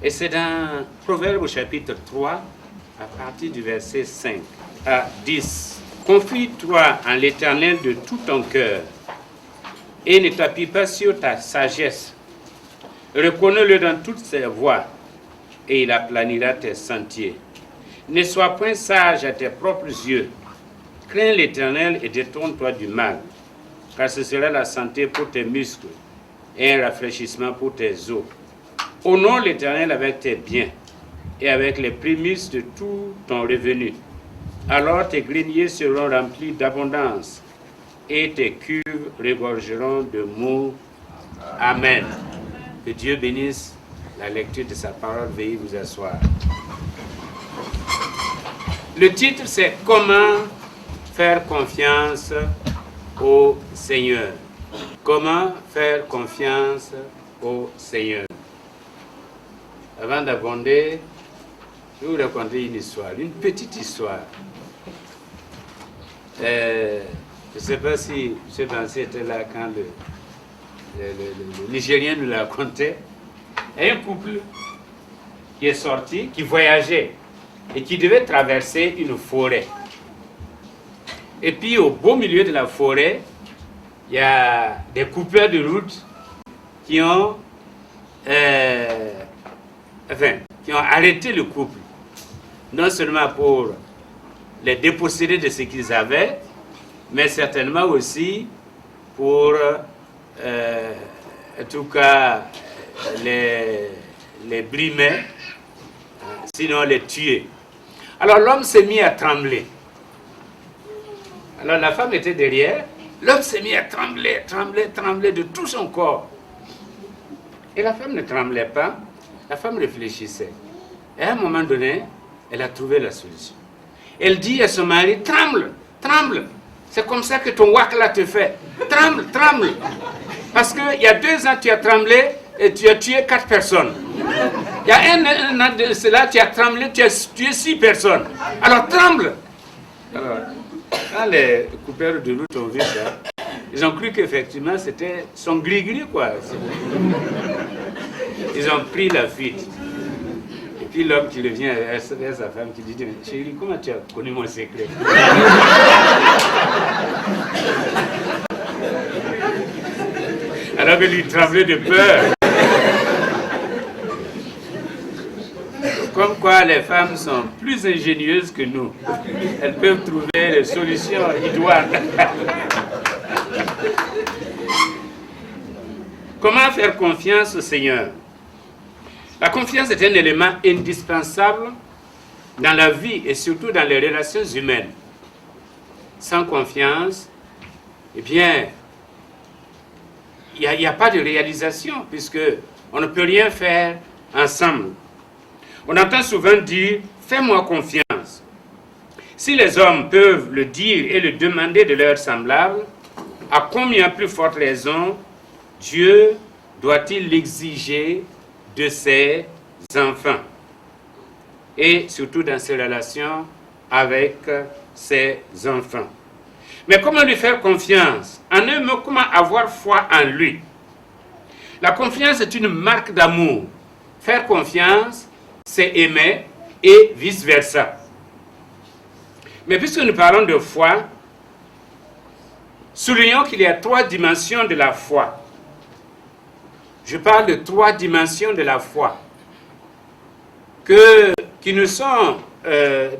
Et c'est dans Proverbes au chapitre 3, à partir du verset 5 à 10. Confie-toi en l'Éternel de tout ton cœur et ne t'appuie pas sur ta sagesse. Reconnais-le dans toutes ses voies et il aplanira tes sentiers. Ne sois point sage à tes propres yeux. Crains l'Éternel et détourne-toi du mal, car ce sera la santé pour tes muscles et un rafraîchissement pour tes os. Honore l'Éternel avec tes biens et avec les prémices de tout ton revenu. Alors tes greniers seront remplis d'abondance et tes cuves regorgeront de mots. Amen. Que Dieu bénisse la lecture de sa parole. Veuillez vous asseoir. Le titre, c'est « Comment faire confiance au Seigneur ». Comment faire confiance au Seigneur. Avant d'abonder, je vais vous raconter une histoire, une petite histoire. Je ne sais pas si M. Bansi était là quand le Nigérien nous l'a raconté. Il y a un couple qui est sorti, qui voyageait et qui devait traverser une forêt. Et puis au beau milieu de la forêt, il y a des coupeurs de route qui ont arrêté le couple. Non seulement pour les déposséder de ce qu'ils avaient, mais certainement aussi pour, en tout cas, les brimer, sinon les tuer. Alors l'homme s'est mis à trembler. Alors la femme était derrière, l'homme s'est mis à trembler de tout son corps. Et la femme ne tremblait pas, la femme réfléchissait. Et à un moment donné, elle a trouvé la solution. Elle dit à son mari, tremble, tremble. C'est comme ça que ton wak là te fait. Tremble, tremble. Parce qu'il y a 2 ans, tu as tremblé et tu as tué 4 personnes. Il y a un an de cela, tu as tremblé, tu as tué 6 personnes. Alors tremble. Alors, quand les coupeurs de route ont vu ça, ils ont cru qu'effectivement c'était son gris-gris, quoi. Ils ont pris la fuite. Et puis l'homme qui revient à sa femme qui dit, chérie, comment tu as connu mon secret? Alors que lui tremblait de peur. Comme quoi les femmes sont plus ingénieuses que nous. Elles peuvent trouver des solutions idoines. Comment faire confiance au Seigneur? La confiance est un élément indispensable dans la vie et surtout dans les relations humaines. Sans confiance, eh bien, il n'y a pas de réalisation puisque on ne peut rien faire ensemble. On entend souvent dire « fais-moi confiance ». Si les hommes peuvent le dire et le demander de leurs semblables, à combien plus forte raison Dieu doit-il l'exiger de ses enfants et surtout dans ses relations avec ses enfants. Mais comment lui faire confiance? En un mot, comment avoir foi en lui? La confiance est une marque d'amour. Faire confiance, c'est aimer et vice-versa. Mais puisque nous parlons de foi, soulignons qu'il y a 3 dimensions de la foi. Je parle de 3 dimensions de la foi qui nous sont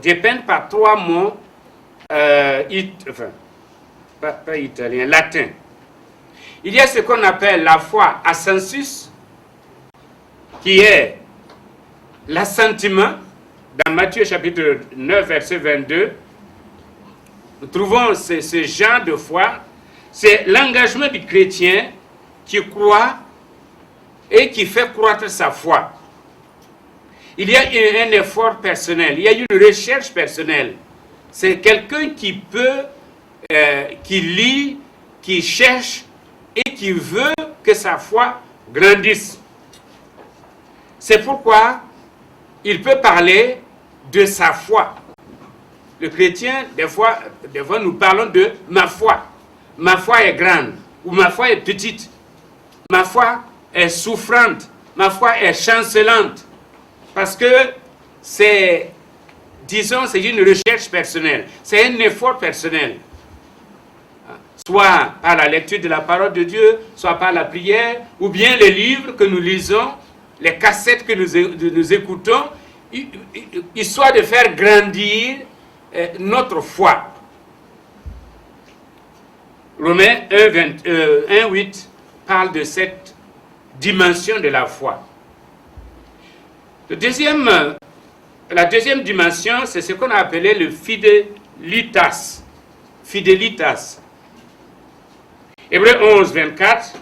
dépeintes par 3 mots pas italiens, latins. Il y a ce qu'on appelle la foi assensus, qui est l'assentiment. Dans Matthieu chapitre 9, verset 22, nous trouvons ce genre de foi. C'est l'engagement du chrétien qui croit et qui fait croître sa foi. Il y a un effort personnel, il y a une recherche personnelle. C'est quelqu'un qui peut, qui lit, qui cherche et qui veut que sa foi grandisse. C'est pourquoi il peut parler de sa foi. Le chrétien, des fois nous parlons de ma foi. Ma foi est grande ou ma foi est petite. Ma foi est souffrante. Ma foi est chancelante. parce que c'est, disons, c'est une recherche personnelle, c'est un effort personnel. Soit par la lecture de la parole de Dieu, soit par la prière, ou bien les livres que nous lisons, les cassettes que nous écoutons, histoire de faire grandir notre foi. Romains 1:8 parle de cette dimension de la foi. La deuxième dimension, c'est ce qu'on a appelé le fidelitas. Fidelitas. Hébreux 11:24,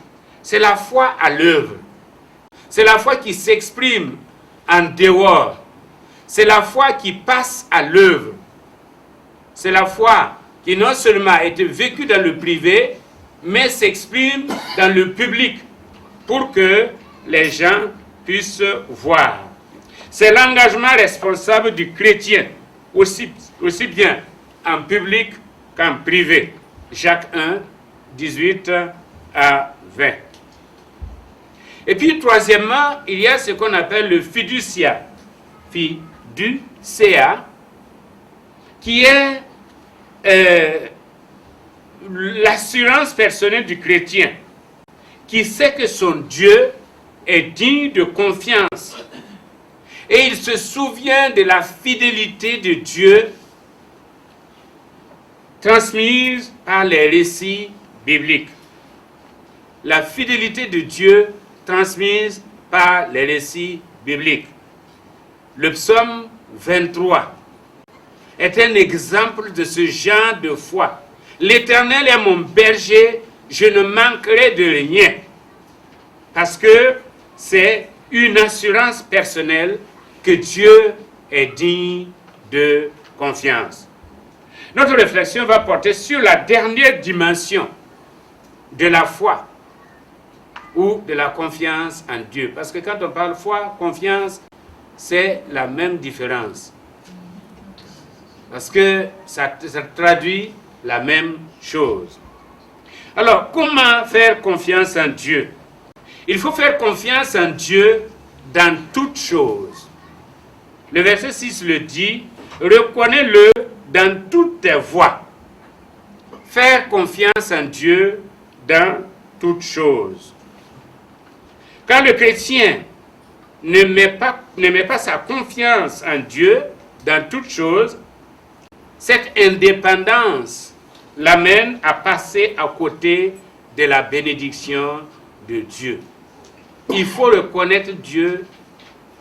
c'est la foi à l'œuvre. C'est la foi qui s'exprime en dehors. C'est la foi qui passe à l'œuvre. C'est la foi qui non seulement a été vécue dans le privé, mais s'exprime dans le public pour que les gens puissent voir. C'est l'engagement responsable du chrétien, aussi bien en public qu'en privé. Jacques 1, 18 à 20. Et puis, troisièmement, il y a ce qu'on appelle le fiducia. Fiducia, qui est l'assurance personnelle du chrétien, qui sait que son Dieu est digne de confiance. Et il se souvient de la fidélité de Dieu transmise par les récits bibliques. La fidélité de Dieu transmise par les récits bibliques. Le psaume 23 est un exemple de ce genre de foi. L'Éternel est mon berger, je ne manquerai de rien. Parce que c'est une assurance personnelle que Dieu est digne de confiance. Notre réflexion va porter sur la dernière dimension de la foi ou de la confiance en Dieu. Parce que quand on parle foi, confiance, c'est la même différence. Parce que ça traduit la même chose. Alors, comment faire confiance en Dieu? Il faut faire confiance en Dieu dans toutes choses. Le verset 6 le dit, reconnais-le dans toutes tes voies. Faire confiance en Dieu dans toutes choses. Quand le chrétien ne met pas sa confiance en Dieu dans toutes choses, cette indépendance l'amène à passer à côté de la bénédiction de Dieu. Il faut reconnaître Dieu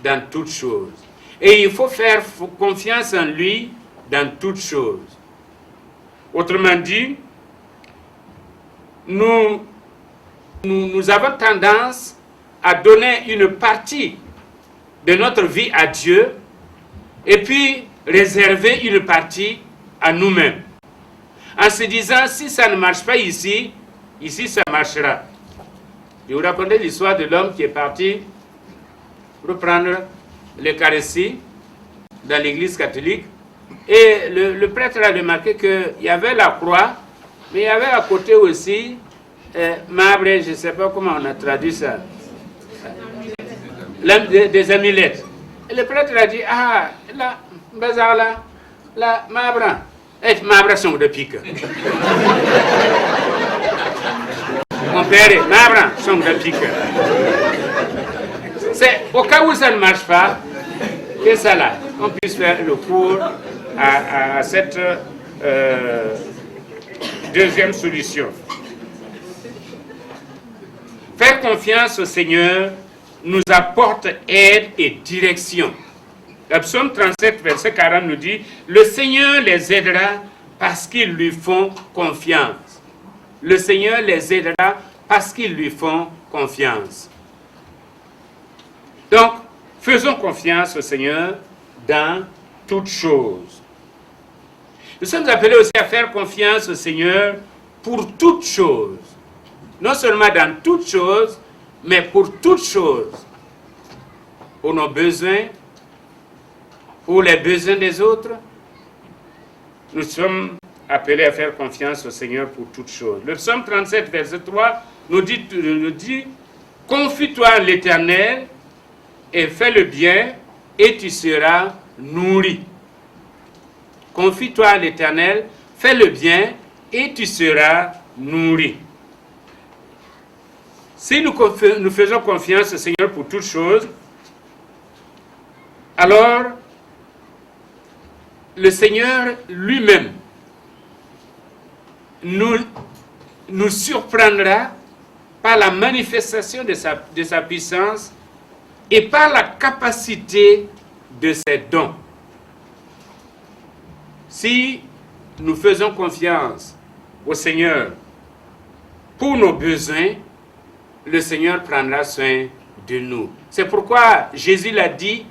dans toutes choses. Et il faut faire confiance en lui dans toutes choses. Autrement dit, nous avons tendance à donner une partie de notre vie à Dieu et puis réserver une partie à nous-mêmes. En se disant, si ça ne marche pas ici, ici ça marchera. Je vous racontais l'histoire de l'homme qui est parti pour prendre l'Eucharistie dans l'église catholique. Et le prêtre a remarqué qu'il y avait la croix, mais il y avait à côté aussi marbre, je ne sais pas comment on a traduit ça, des amulettes. Et le prêtre a dit, ah, là, bazar là, marbre, marbre sont de pique. Mon père, marbre sont de pique. C'est au cas où ça ne marche pas, que ça là, on puisse faire le cours à cette deuxième solution. Faire confiance au Seigneur nous apporte aide et direction. Le psaume 37, verset 40 nous dit, « Le Seigneur les aidera parce qu'ils lui font confiance. » Le Seigneur les aidera parce qu'ils lui font confiance. Donc, faisons confiance au Seigneur dans toutes choses. Nous sommes appelés aussi à faire confiance au Seigneur pour toutes choses. Non seulement dans toutes choses, mais pour toutes choses. Pour nos besoins, pour les besoins des autres. Nous sommes appelés à faire confiance au Seigneur pour toutes choses. Le psaume 37, verset 3, nous dit confie-toi en l'Éternel et fais le bien, et tu seras nourri. Confie-toi à l'Éternel, fais le bien et tu seras nourri. Si nous faisons confiance au Seigneur pour toutes choses, alors le Seigneur lui-même nous surprendra par la manifestation de sa puissance et par la capacité de ses dons. Si nous faisons confiance au Seigneur pour nos besoins, le Seigneur prendra soin de nous. C'est pourquoi Jésus l'a dit,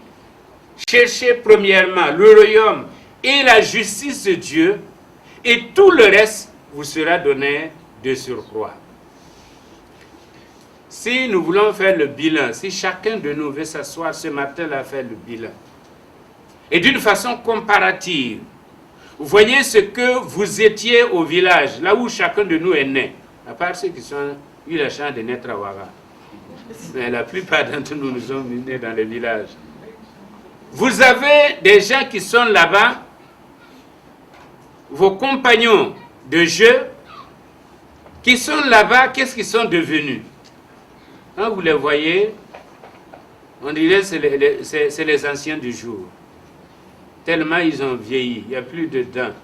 cherchez premièrement le royaume et la justice de Dieu, et tout le reste vous sera donné de surcroît. Si nous voulons faire le bilan, si chacun de nous veut s'asseoir ce matin-là faire le bilan, et d'une façon comparative, vous voyez ce que vous étiez au village, là où chacun de nous est né, à part ceux qui ont eu la chance de naître à Ouaga. Mais la plupart d'entre nous, nous sommes nés dans les villages. Vous avez des gens qui sont là-bas, vos compagnons de jeu, qui sont là-bas, qu'est-ce qu'ils sont devenus? Quand vous les voyez, on dirait que c'est les anciens du jour. Tellement ils ont vieilli, il n'y a plus de dents.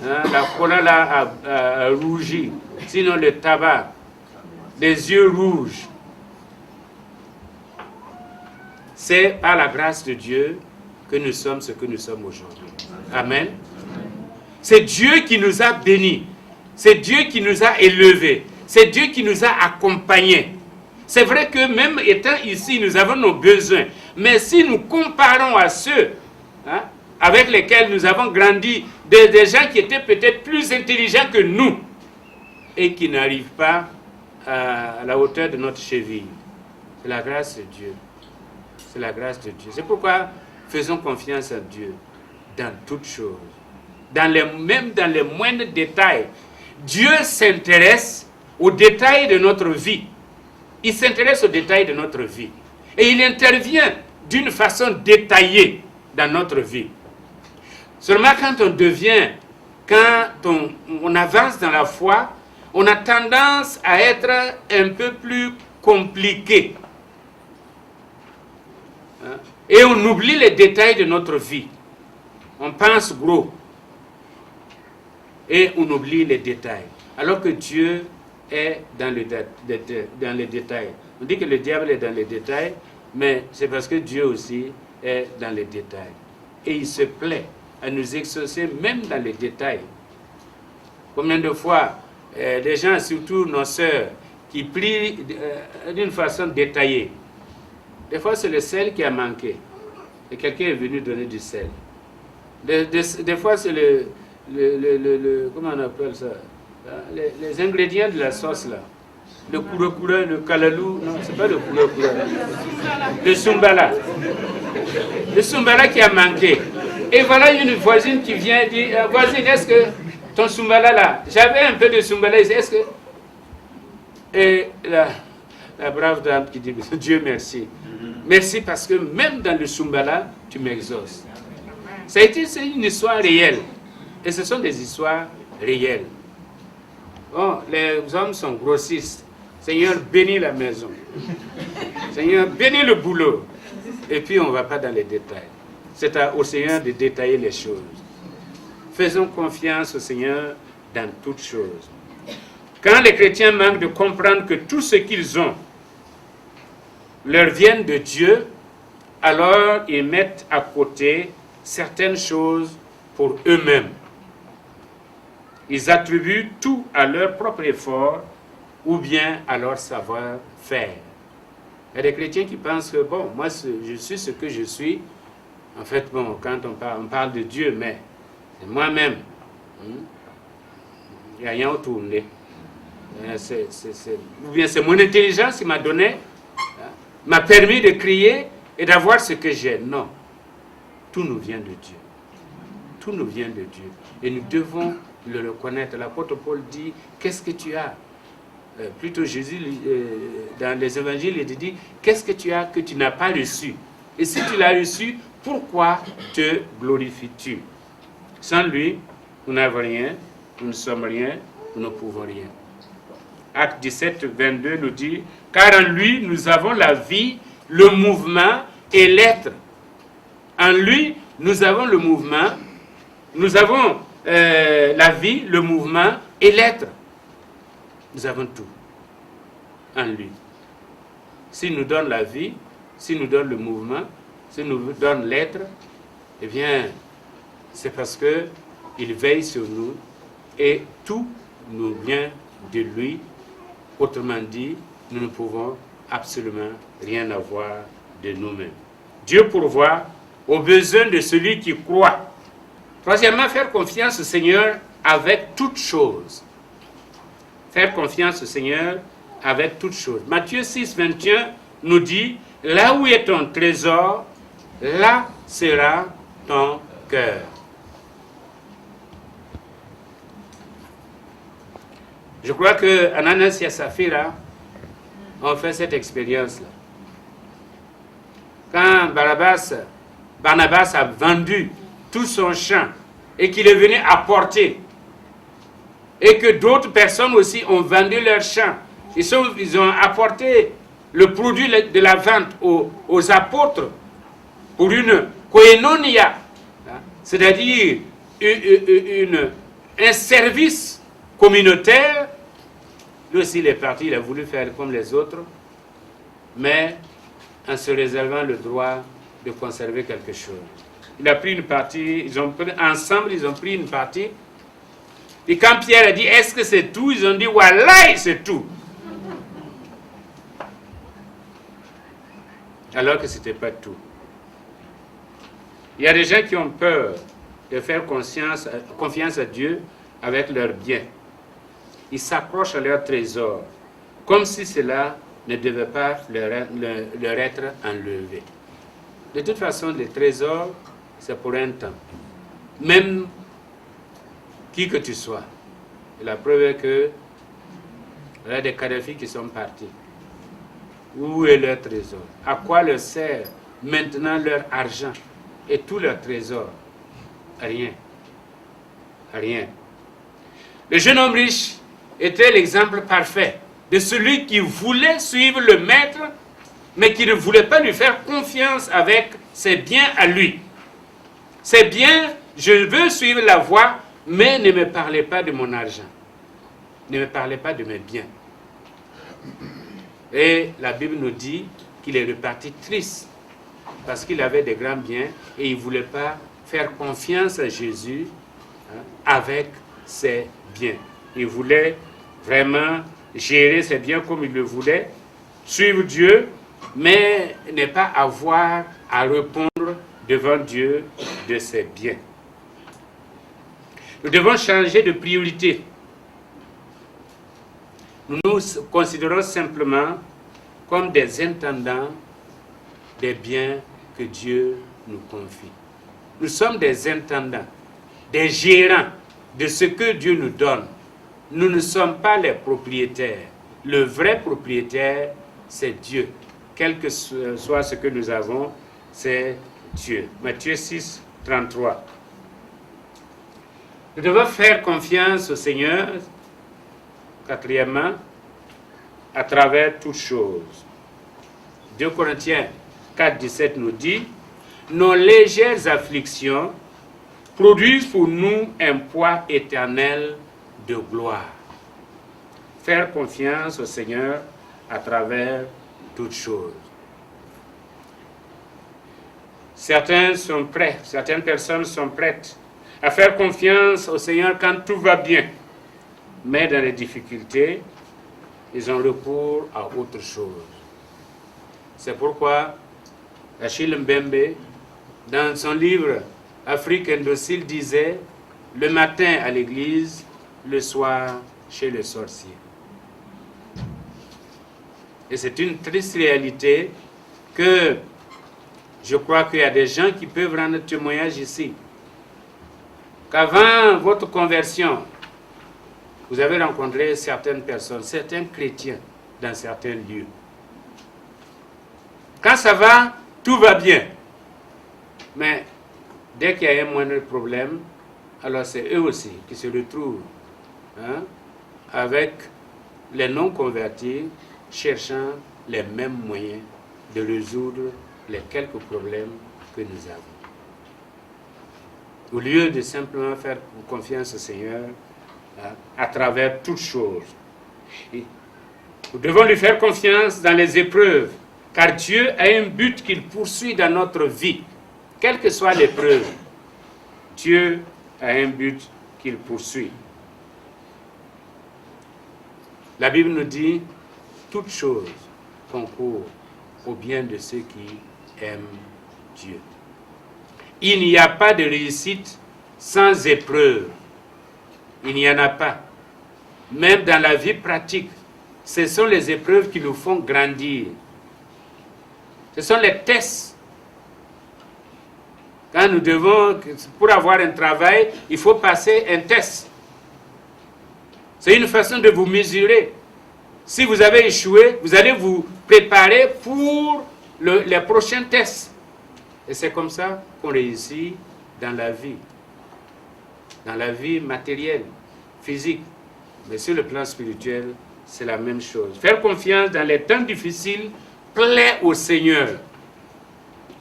Hein, la cola là a rougi, sinon le tabac, les yeux rouges. C'est par la grâce de Dieu que nous sommes ce que nous sommes aujourd'hui. Amen. C'est Dieu qui nous a bénis. C'est Dieu qui nous a élevés. C'est Dieu qui nous a accompagnés. C'est vrai que même étant ici, nous avons nos besoins. Mais si nous comparons à ceux avec lesquels nous avons grandi, des gens qui étaient peut-être plus intelligents que nous et qui n'arrivent pas à la hauteur de notre cheville, c'est la grâce de Dieu. C'est la grâce de Dieu. C'est pourquoi faisons confiance à Dieu dans toutes choses. Même dans les moindres détails. Dieu s'intéresse aux détails de notre vie. Il s'intéresse aux détails de notre vie. Et il intervient d'une façon détaillée dans notre vie. Seulement quand on avance dans la foi, on a tendance à être un peu plus compliqué. Et on oublie les détails de notre vie. On pense gros. Et on oublie les détails. Alors que Dieu est dans les détails. On dit que le diable est dans les détails, mais c'est parce que Dieu aussi est dans les détails. Et il se plaît à nous exaucer même dans les détails. Combien de fois, les gens, surtout nos sœurs, qui prient d'une façon détaillée. Des fois, c'est le sel qui a manqué. Et quelqu'un est venu donner du sel. Des fois, c'est comment on appelle ça? Les ingrédients de la sauce, là. Le koura-koura, le kalalou. Non, c'est pas le koura-koura. Le sumbala. Le sumbala qui a manqué. Et voilà une voisine qui vient dire, voisine, est-ce que ton sumbala là, j'avais un peu de sumbala ici, est-ce que... Et la brave dame qui dit, Dieu merci. Merci parce que même dans le sumbala, tu m'exauces. C'est une histoire réelle. Et ce sont des histoires réelles. Bon, les hommes sont grossistes. Seigneur, bénis la maison. Seigneur, bénis le boulot. Et puis, on ne va pas dans les détails. C'est au Seigneur de détailler les choses. Faisons confiance au Seigneur dans toutes choses. Quand les chrétiens manquent de comprendre que tout ce qu'ils ont leur vient de Dieu, alors ils mettent à côté certaines choses pour eux-mêmes. Ils attribuent tout à leur propre effort ou bien à leur savoir-faire. Il y a des chrétiens qui pensent que, bon, moi je suis ce que je suis. En fait, bon, quand on parle de Dieu, mais c'est moi-même. Il n'y a rien au tourner. Ou bien c'est mon intelligence qui m'a donné, m'a permis de crier et d'avoir ce que j'ai. Non. Tout nous vient de Dieu. Tout nous vient de Dieu. Et nous devons le reconnaître. L'apôtre Paul dit, qu'est-ce que tu as? Plutôt Jésus, dans les évangiles, il dit, qu'est-ce que tu as que tu n'as pas reçu? Et si tu l'as reçu, pourquoi te glorifies-tu? Sans lui, nous n'avons rien, nous ne sommes rien, nous ne pouvons rien. Acte 17, 22 nous dit, car en lui, nous avons la vie, le mouvement et l'être. En lui, nous avons le mouvement, nous avons la vie, le mouvement et l'être. Nous avons tout en lui. S'il nous donne la vie, s'il nous donne le mouvement, s'il nous donne l'être, eh bien, c'est parce qu'il veille sur nous et tout nous vient de lui. Autrement dit, nous ne pouvons absolument rien avoir de nous-mêmes. Dieu pourvoit aux besoins de celui qui croit. Troisièmement, faire confiance au Seigneur avec toutes choses. Faire confiance au Seigneur avec toutes choses. Matthieu 6, 21 nous dit, là où est ton trésor, là sera ton cœur. Je crois que Ananias et Saphira ont fait cette expérience-là. Quand Barnabas a vendu tout son champ et qu'il est venu apporter, et que d'autres personnes aussi ont vendu leur champ, ils ont apporté le produit de la vente aux apôtres pour une koinonia, c'est-à-dire un service communautaire. Lui aussi, il est parti, il a voulu faire comme les autres, mais en se réservant le droit de conserver quelque chose. Il a pris une partie, ensemble, ils ont pris une partie. Et quand Pierre a dit, est-ce que c'est tout? Ils ont dit, voilà, c'est tout. Alors que ce n'était pas tout. Il y a des gens qui ont peur de faire confiance à Dieu avec leurs biens. Ils s'accrochent à leur trésor, comme si cela ne devait pas leur être enlevé. De toute façon, les trésors, c'est pour un temps. Même qui que tu sois. Et la preuve est que il y a des Kadhafi qui sont partis. Où est leur trésor? À quoi leur sert maintenant leur argent et tout leur trésor? Rien. Rien. Le jeune homme riche était l'exemple parfait de celui qui voulait suivre le maître, mais qui ne voulait pas lui faire confiance avec ses biens à lui. Ses biens, je veux suivre la voie, mais ne me parlez pas de mon argent. Ne me parlez pas de mes biens. Et la Bible nous dit qu'il est reparti triste parce qu'il avait des grands biens et il ne voulait pas faire confiance à Jésus avec ses biens. Il voulait vraiment gérer ses biens comme il le voulait, suivre Dieu, mais ne pas avoir à répondre devant Dieu de ses biens. Nous devons changer de priorité. Nous nous considérons simplement comme des intendants des biens que Dieu nous confie. Nous sommes des intendants, des gérants de ce que Dieu nous donne. Nous ne sommes pas les propriétaires. Le vrai propriétaire, c'est Dieu. Quel que soit ce que nous avons, c'est Dieu. Matthieu 6, 33. Nous devons faire confiance au Seigneur, quatrièmement, à travers toutes choses. 2 Corinthiens 4, 17 nous dit, nos légères afflictions produisent pour nous un poids éternel de gloire. Faire confiance au Seigneur à travers toutes choses. Certaines personnes sont prêtes à faire confiance au Seigneur quand tout va bien. Mais dans les difficultés, ils ont recours à autre chose. C'est pourquoi Achille Mbembe, dans son livre Afrique indocile, disait « Le matin à l'église, le soir chez le sorcier ». Et c'est une triste réalité que je crois qu'il y a des gens qui peuvent rendre témoignage ici. Qu'avant votre conversion, vous avez rencontré certaines personnes, certains chrétiens dans certains lieux. Quand ça va, tout va bien. Mais dès qu'il y a un moindre problème, alors c'est eux aussi qui se retrouvent avec les non-convertis cherchant les mêmes moyens de résoudre les quelques problèmes que nous avons. Au lieu de simplement faire confiance au Seigneur à travers toutes choses. Et nous devons lui faire confiance dans les épreuves, car Dieu a un but qu'il poursuit dans notre vie. Quelle que soit l'épreuve, Dieu a un but qu'il poursuit. La Bible nous dit, toutes choses concourent au bien de ceux qui aiment Dieu. Il n'y a pas de réussite sans épreuve. Il n'y en a pas. Même dans la vie pratique, ce sont les épreuves qui nous font grandir. Ce sont les tests. Quand nous devons, pour avoir un travail, il faut passer un test. C'est une façon de vous mesurer. Si vous avez échoué, vous allez vous préparer pour les prochains tests. Et c'est comme ça qu'on réussit dans la vie matérielle, physique. Mais sur le plan spirituel, c'est la même chose. Faire confiance dans les temps difficiles plaît au Seigneur.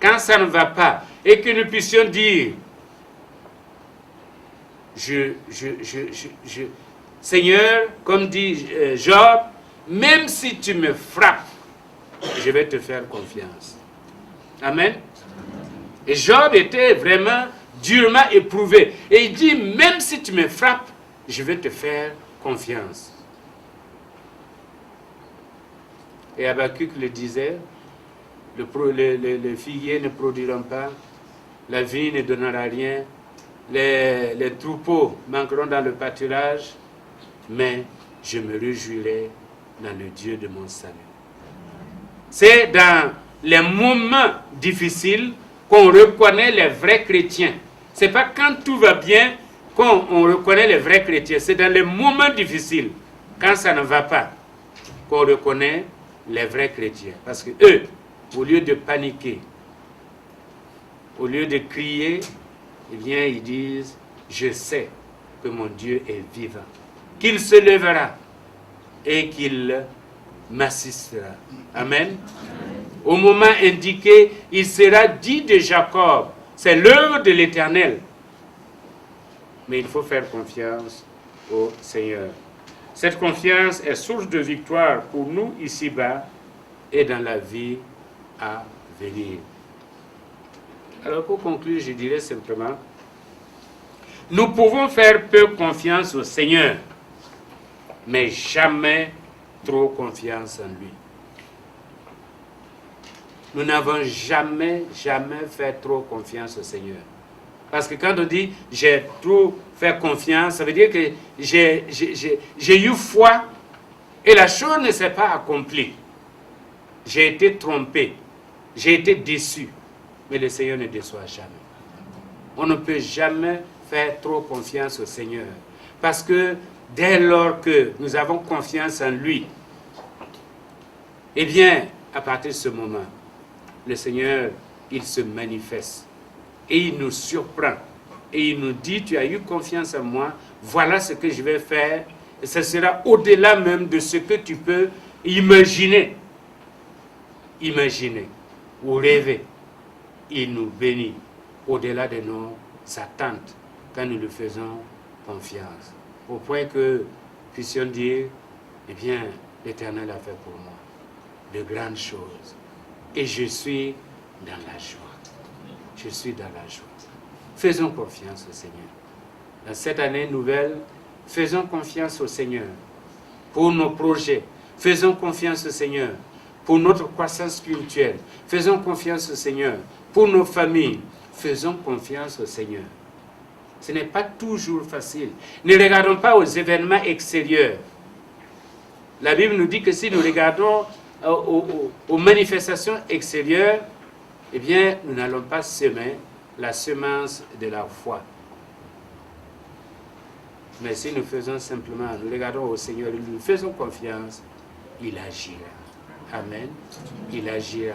Quand ça ne va pas, et que nous puissions dire, Seigneur, comme dit Job, même si tu me frappes, je vais te faire confiance. Amen. Et Job était vraiment durement éprouvé. Et il dit, même si tu me frappes, je vais te faire confiance. Et Habakkuk le disait, les figuiers ne produiront pas, la vigne ne donnera rien, les troupeaux manqueront dans le pâturage, mais je me réjouirai dans le Dieu de mon salut. C'est dans les moments difficiles qu'on reconnaît les vrais chrétiens. Ce n'est pas quand tout va bien qu'on reconnaît les vrais chrétiens. C'est dans les moments difficiles, quand ça ne va pas, qu'on reconnaît les vrais chrétiens. Parce que eux, au lieu de paniquer, au lieu de crier, eh bien, ils disent, je sais que mon Dieu est vivant, qu'il se lèvera et qu'il m'assistera. Amen. Au moment indiqué, il sera dit de Jacob, c'est l'œuvre de l'Éternel. Mais il faut faire confiance au Seigneur. Cette confiance est source de victoire pour nous ici-bas et dans la vie à venir. Alors pour conclure, je dirais simplement, nous pouvons faire peu confiance au Seigneur, mais jamais trop confiance en lui. Nous n'avons jamais fait trop confiance au Seigneur. Parce que quand on dit « j'ai trop fait confiance », ça veut dire que j'ai eu foi et la chose ne s'est pas accomplie. J'ai été trompé, j'ai été déçu, mais le Seigneur ne déçoit jamais. On ne peut jamais faire trop confiance au Seigneur. Parce que dès lors que nous avons confiance en lui, eh bien, à partir de ce moment, le Seigneur, il se manifeste et il nous surprend et il nous dit, tu as eu confiance en moi, voilà ce que je vais faire et ce sera au-delà même de ce que tu peux imaginer ou rêver. Il nous bénit au-delà de nos attentes quand nous lui faisons confiance, au point que nous puissions dire, eh bien, l'Éternel a fait pour moi de grandes choses. Et je suis dans la joie. Je suis dans la joie. Faisons confiance au Seigneur. Dans cette année nouvelle, faisons confiance au Seigneur pour nos projets. Faisons confiance au Seigneur pour notre croissance spirituelle. Faisons confiance au Seigneur pour nos familles. Faisons confiance au Seigneur. Ce n'est pas toujours facile. Ne regardons pas aux événements extérieurs. La Bible nous dit que si nous regardons aux manifestations extérieures, eh bien, nous n'allons pas semer la semence de la foi. Mais si nous faisons simplement, nous regardons au Seigneur, nous faisons confiance, il agira. Amen. Il agira.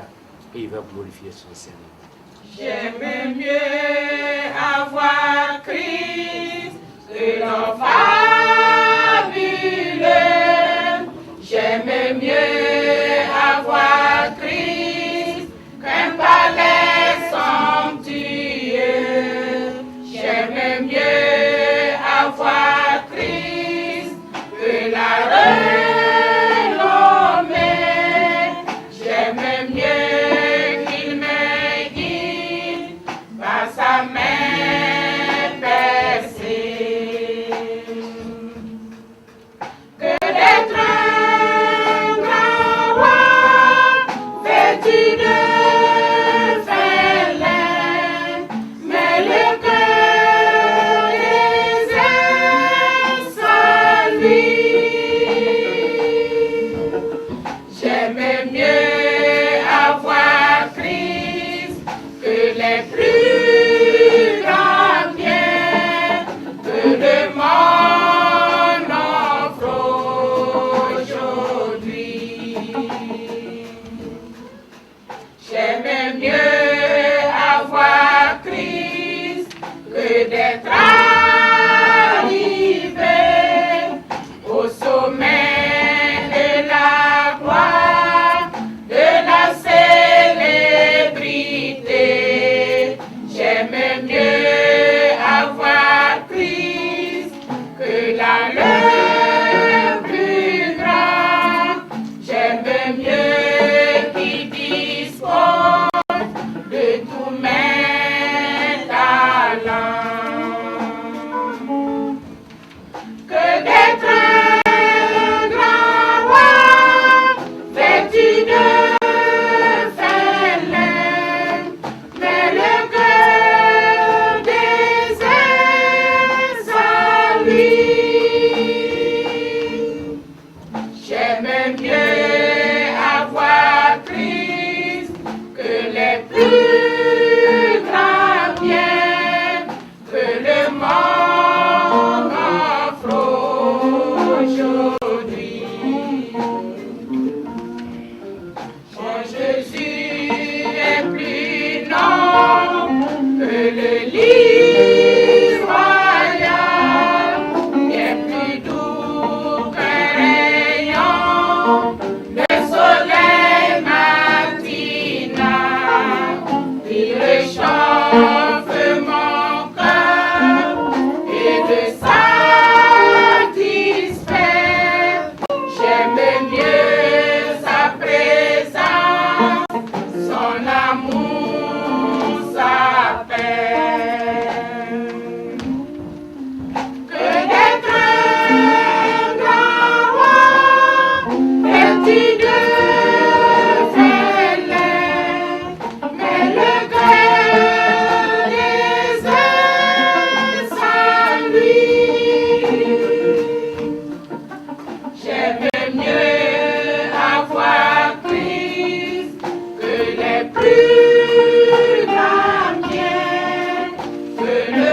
et il va glorifier son Seigneur. J'aime mieux avoir Christ que l'or fabuleux. J'aime mieux avoir Christ qu'un palais somptueux. J'aime mieux avoir Christ que la renommée. J'aime mieux qu'il me guide par sa main percée que d'être un grand roi vêtu de fêlin, mais le cœur désert sans lui. J'aime mieux avoir Christ que les plus grands biens que le monde offre aujourd'hui. J'aime mieux avoir Christ que d'être arrivé au sommet de la gloire, de la célébrité. J'aime mieux avoir Christ que la le plus grand. J'aime mieux qu'il dispose de tous mes talents que d'être un grand roi vêtu de fêlin, mais le cœur désert sans lui. J'aime mieux avoir Christ que les plus grands biens que le monde offre aujourd'hui. Mon Jésus est plus noble que le lys royal, bien plus doux qu'un rayon de soleil matinal. Il réchauffe mon cœur et le satisfait. J'aime mieux sa présence, son amour, sa paix, que d'être un grand roi vêtu de fêlin, mais le cœur désert sans lui. J'aime mieux avoir Christ que les plus grands biens que le